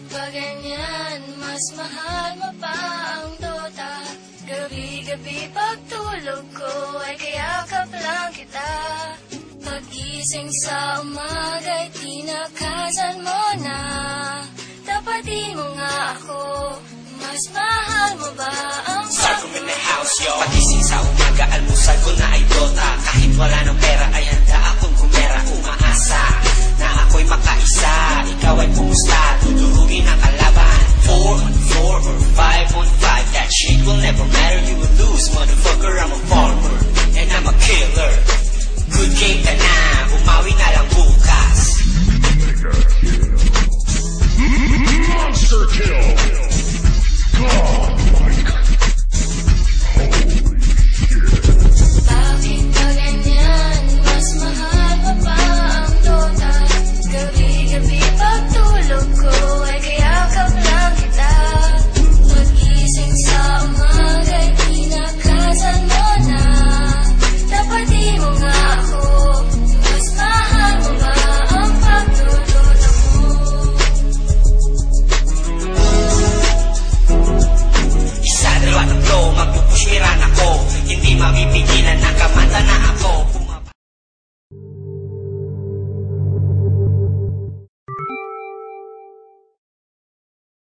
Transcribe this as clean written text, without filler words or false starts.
Pag ganyan, mas mahal mo pa ang Dota. Gabi-gabi pagtulog ko ay kayakap lang kita. Pag-gising sa umaga'y tinakasan mo na. Tapatin mo nga ako, mas mahal mo ba ang Sarko in the house, yo. Pagising sa umaga, almusal ko na ay Dota. Kahit wala ng pera ay handa akong kumera. Umaasa na ako'y makaisa. Ikaw ay pumusta, tudurugin ang kalaban. 4 on 4 or 5 on 5, that shit will never matter. You will lose, motherfucker, I'm a farmer and I'm a killer. Good game ka na, bumawi na lang po.